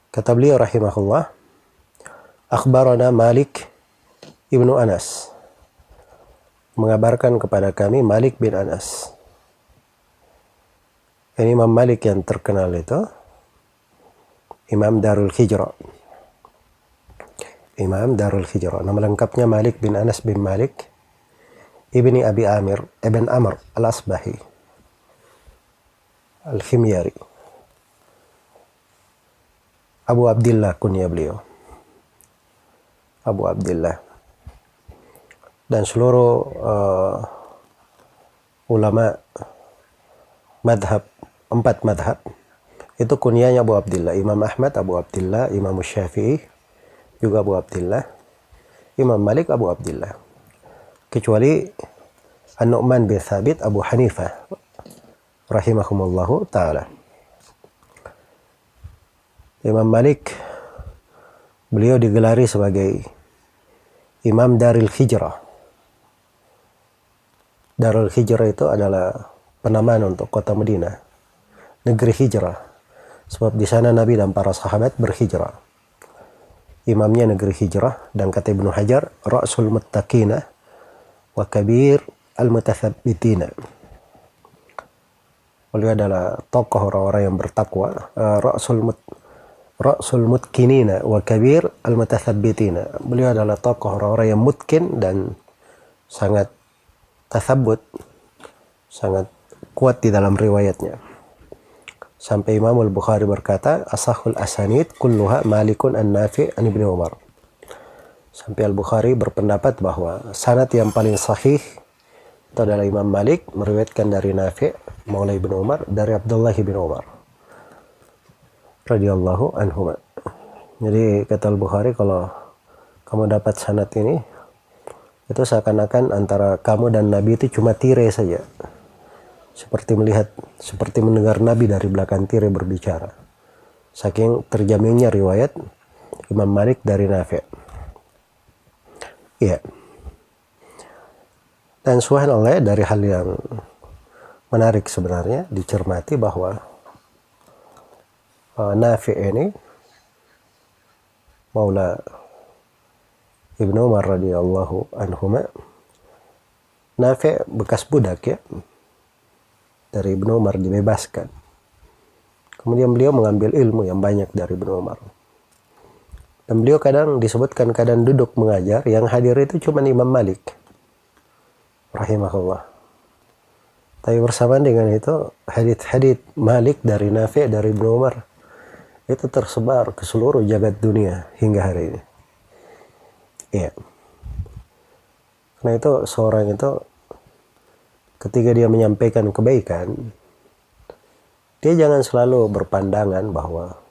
Kata beliau rahimahullah, akhbarana Malik ibnu Anas, mengabarkan kepada kami Malik bin Anas. Ini Imam Malik yang terkenal itu Imam Darul Hijrah. Imam Darul Hijrah. Nama lengkapnya Malik bin Anas bin Malik ibni Abi Amir ibn Amr al-Asbahi al-Khimyari. Abu Abdillah kunya beliau. Abu Abdillah. Dan seluruh ulama madhab, 4 madhab, itu kunyanya Abu Abdillah. Imam Ahmad Abu Abdillah, Imam Syafi'i juga Abu Abdillah, Imam Malik Abu Abdillah. Kecuali An-Nu'man bin Thabit Abu Hanifah rahimahumullahu ta'ala. Imam Malik, beliau digelari sebagai Imam Darul Hijrah. Darul Hijrah itu adalah penamaan untuk kota Madinah, negeri hijrah. Sebab di sana Nabi dan para sahabat berhijrah. Imamnya negeri hijrah, dan kata Ibnu Hajar, Ra'sul Muttaqina wa Kabir Al-Mutathabbitina. Beliau adalah tokoh orang-orang yang bertakwa, Ra'sul Mutkinina wa Kabir Al-Mutathabbitina. Beliau adalah tokoh orang-orang yang mutkin dan sangat tathabbut, sangat kuat di dalam riwayatnya. Sampai Imam Al-Bukhari berkata, asahul asanid kulluha Malikun an-Nafi' an Ibnu Umar. Sampai Al-Bukhari berpendapat bahwa sanad yang paling sahih itu adalah Imam Malik meriwayatkan dari Nafi' maula Ibnu Umar dari Abdullah bin Umar radhiyallahu anhuma. Jadi kata Al-Bukhari, kalau kamu dapat sanad ini, itu seakan-akan antara kamu dan Nabi itu cuma tirai saja. Seperti mendengar Nabi dari belakang tirai berbicara. Saking terjaminnya riwayat Imam Malik dari Nafi'. Iya. Dan subhanallah, dari hal yang menarik sebenarnya dicermati bahwa Nafi' ini maula Ibnu Umar radhiyallahu anhuma. Nafi' bekas budak ya, dari Ibnu Umar dibebaskan. Kemudian beliau mengambil ilmu yang banyak dari Ibnu Umar. Dan beliau kadang disebutkan kadang duduk mengajar, yang hadir itu cuma Imam Malik rahimahullah. Tapi bersamaan dengan itu, hadits Malik dari Nafi' dari Ibnu Umar itu tersebar ke seluruh jagat dunia hingga hari ini. Iya. Karena itu seorang itu ketika dia menyampaikan kebaikan, dia jangan selalu berpandangan bahwa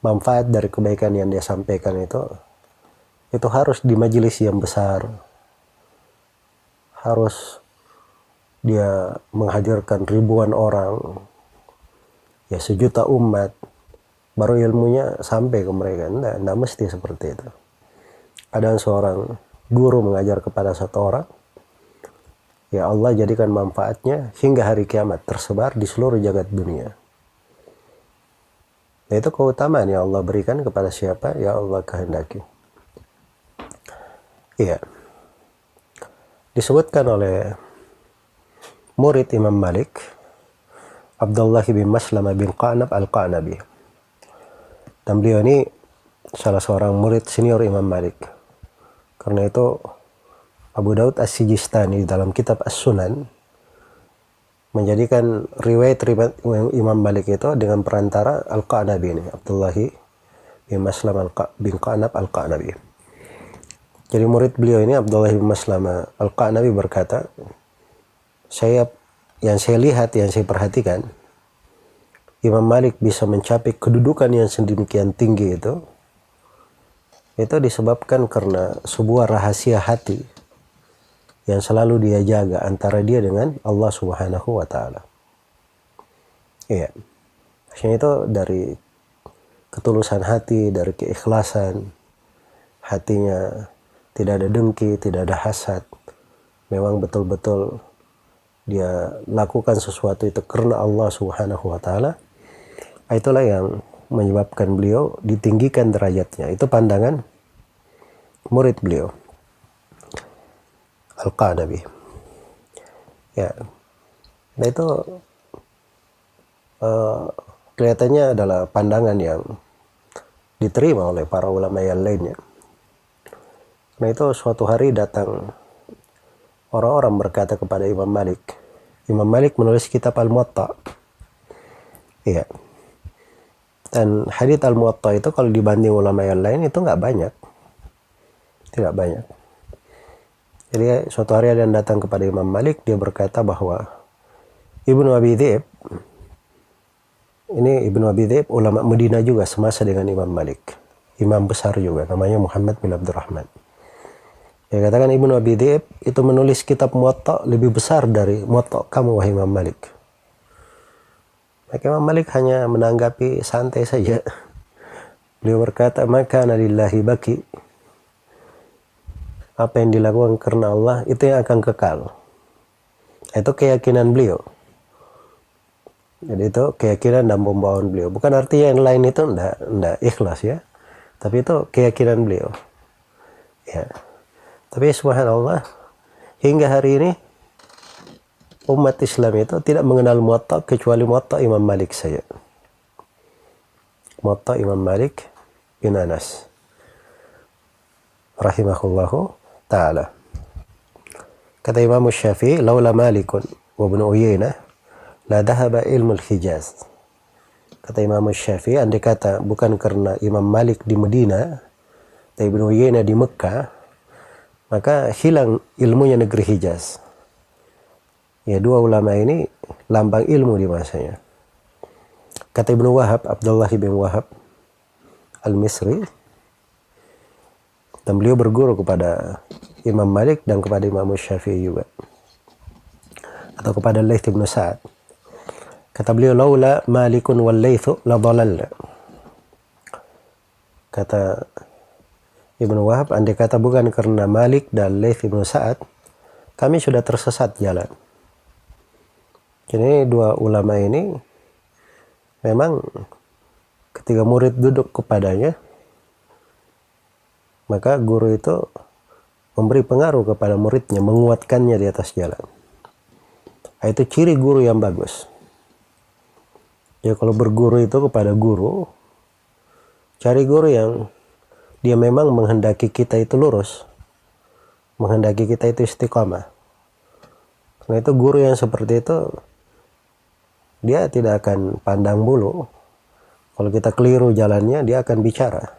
manfaat dari kebaikan yang dia sampaikan itu harus di majelis yang besar, harus dia menghadirkan ribuan orang, ya 1 juta umat, baru ilmunya sampai ke mereka. Tidak mesti seperti itu. Ada seorang guru mengajar kepada satu orang, ya Allah jadikan manfaatnya hingga hari kiamat tersebar di seluruh jagat dunia. Itu keutamaan yang Allah berikan kepada siapa ya Allah kehendaki. Iya. Disebutkan oleh murid Imam Malik, Abdullah bin Maslamah bin Qa'nab al-Qa'nabi. Dan beliau ini salah seorang murid senior Imam Malik. Karena itu Abu Daud As-Sijistani dalam kitab As-Sunan menjadikan riwayat Imam Malik itu dengan perantara Al-Qa'nabi ini, Abdullah bin Maslamah bin Qa'nab al-Qa'nabi. Jadi murid beliau ini Abdullah bin Maslamah al-Qa'nabi berkata, yang saya lihat, yang saya perhatikan, Imam Malik bisa mencapai kedudukan yang sedemikian tinggi itu disebabkan karena sebuah rahasia hati yang selalu dia jaga antara dia dengan Allah Subhanahu wa Ta'ala. Iya. Maksudnya itu dari ketulusan hati, dari keikhlasan hatinya, tidak ada dengki, tidak ada hasad. Memang betul-betul dia lakukan sesuatu itu karena Allah Subhanahu wa Ta'ala. Itulah yang menyebabkan beliau ditinggikan derajatnya. Itu pandangan murid beliau, Al-Qanabi. Ya, nah itu kelihatannya adalah pandangan yang diterima oleh para ulama yang lainnya. Nah itu suatu hari datang orang-orang berkata kepada Imam Malik. Imam Malik menulis kitab Al-Muwatta. Iya. Dan hadits Al-Muwatta itu kalau dibanding ulama yang lain itu nggak banyak. Tidak banyak. Jadi suatu hari ada yang datang kepada Imam Malik, dia berkata bahwa Ibnu Abi Dhi'b, ini Ibnu Abi Dhi'b ulama Madinah juga semasa dengan Imam Malik. Imam besar juga, namanya Muhammad bin Abdurrahman. Dia katakan Ibnu Abi Dhi'b itu menulis kitab Muwatta lebih besar dari Muwatta kamu, wahai Imam Malik. Maka Imam Malik hanya menanggapi santai saja. Beliau berkata, maka lillahi baki. Apa yang dilakukan karena Allah itu yang akan kekal. Itu keyakinan beliau. Jadi itu keyakinan dan pembawaan beliau. Bukan artinya yang lain itu enggak ikhlas ya. Tapi itu keyakinan beliau. Ya. Tapi subhanallah, hingga hari ini umat Islam itu tidak mengenal Muwatta kecuali Muwatta Imam Malik saja. Muwatta Imam Malik bin Anas rahimahullahu ta'ala. Kata Imam Syafi'i, laula Malikun wa Ibnu Uyainah la dhahaba ilmu al-Hijaz. Kata Imam Syafi'i, andai kata bukan karena Imam Malik di Medina dan Ibnu Uyainah di Mekah, maka hilang ilmunya negeri Hijaz. Ya, dua ulama ini lambang ilmu di masanya. Kata Ibnu Wahab, Abdullah bin Wahab Al-Misri, dan beliau berguru kepada Imam Malik dan kepada Imam Syafi'i juga, atau kepada Laits bin Sa'ad. Kata beliau, laula Malikun wal Laits la dhalalna. Kata Ibnu Wahab, andai kata bukan karena Malik dan Laits bin Sa'ad, kami sudah tersesat jalan. Jadi dua ulama ini memang ketika murid duduk kepadanya, maka guru itu memberi pengaruh kepada muridnya, menguatkannya di atas jalan. Itu ciri guru yang bagus. Ya, kalau berguru itu kepada guru, cari guru yang dia memang menghendaki kita itu lurus, menghendaki kita itu istiqamah. Karena itu guru yang seperti itu, dia tidak akan pandang bulu. Kalau kita keliru jalannya, dia akan bicara.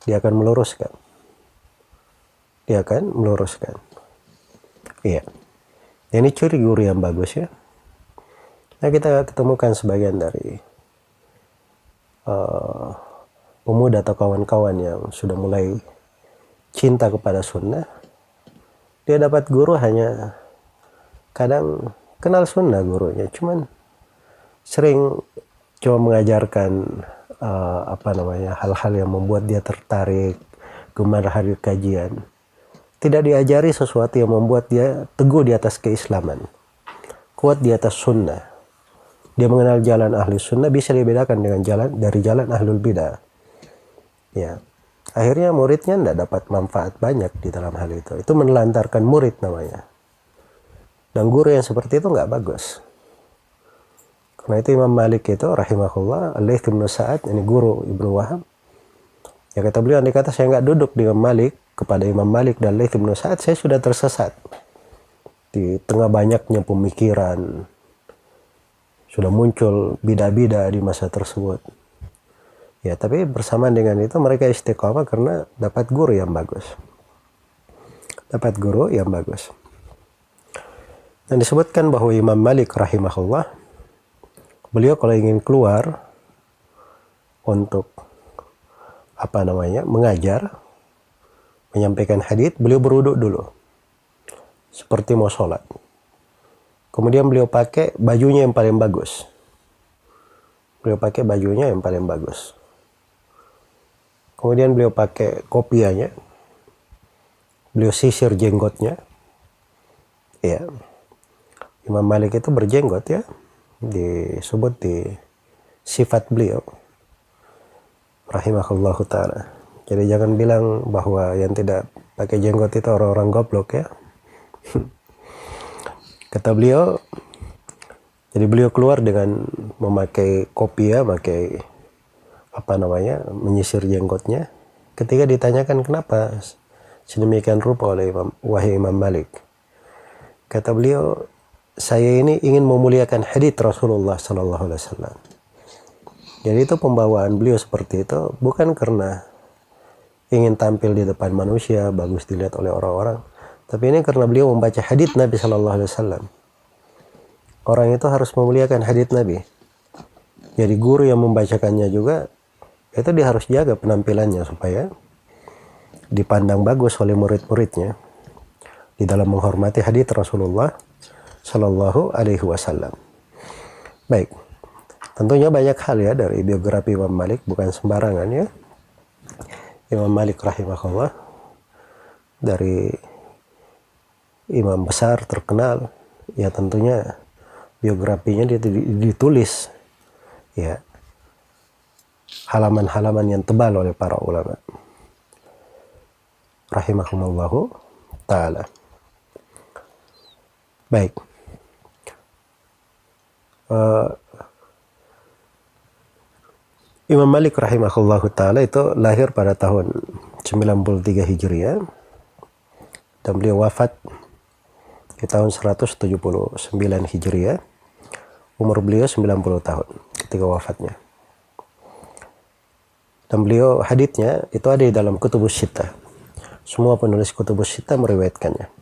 Dia akan meluruskan. Dia akan meluruskan. Iya. Ini ciri guru yang bagus ya. Nah, kita ketemukan sebagian dari pemuda atau kawan-kawan yang sudah mulai cinta kepada sunnah. Dia dapat guru hanya kadang kenal sunnah gurunya, cuman sering cuma mengajarkan hal-hal yang membuat dia tertarik, gemar hadir kajian. Tidak diajari sesuatu yang membuat dia teguh di atas keislaman, kuat di atas sunnah. Dia mengenal jalan ahli sunnah, bisa dibedakan dengan jalan ahlul bidah. Ya, akhirnya muridnya tidak dapat manfaat banyak di dalam hal itu. Itu menelantarkan murid namanya. Dan guru yang seperti itu nggak bagus. Karena itu Imam Malik itu rahimahullah, Laits bin Sa'ad, ini guru Ibnu Wahab. Ya, kata beliau, andai kata saya nggak duduk dengan Malik, kepada Imam Malik dan Laits bin Sa'ad, saya sudah tersesat. Di tengah banyaknya pemikiran, sudah muncul bidah-bidah di masa tersebut. Ya, tapi bersamaan dengan itu mereka istiqamah karena dapat guru yang bagus. Dapat guru yang bagus. Dan disebutkan bahwa Imam Malik rahimahullah, beliau kalau ingin keluar untuk mengajar, menyampaikan hadits, beliau berwudu dulu. Seperti mau sholat. Kemudian beliau pakai bajunya yang paling bagus. Kemudian beliau pakai kopiahnya. Beliau sisir jenggotnya. Ya. Imam Malik itu berjenggot ya. Disebut di sifat beliau. rahimahullahu ta'ala. Jadi jangan bilang bahwa yang tidak pakai jenggot itu orang-orang goblok ya. Kata beliau, jadi beliau keluar dengan memakai kopiah, memakai menyisir jenggotnya. Ketika ditanyakan kenapa sedemikian rupa oleh wahai Imam Malik, kata beliau, saya ini ingin memuliakan hadits Rasulullah Sallallahu Alaihi Wasallam. Jadi itu pembawaan beliau seperti itu bukan karena ingin tampil di depan manusia, bagus dilihat oleh orang-orang, tapi ini karena beliau membaca hadits Nabi Sallallahu Alaihi Wasallam. Orang itu harus memuliakan hadits Nabi. Jadi guru yang membacakannya juga, itu dia harus jaga penampilannya supaya dipandang bagus oleh murid-muridnya di dalam menghormati hadits Rasulullah Sallallahu Alaihi Wasallam. Baik, tentunya banyak hal ya dari biografi Imam Malik, bukan sembarangan ya. Imam Malik rahimahullah dari imam besar terkenal, ya tentunya biografinya ditulis ya halaman-halaman yang tebal oleh para ulama rahimahumullahu ta'ala. Baik, Imam Malik rahimahullahu ta'ala itu lahir pada tahun 93 Hijriah dan beliau wafat di tahun 179 Hijriah. Umur beliau 90 tahun ketika wafatnya. Dan beliau haditsnya itu ada di dalam Kutubus Sittah. Semua penulis Kutubus Sittah meriwayatkannya.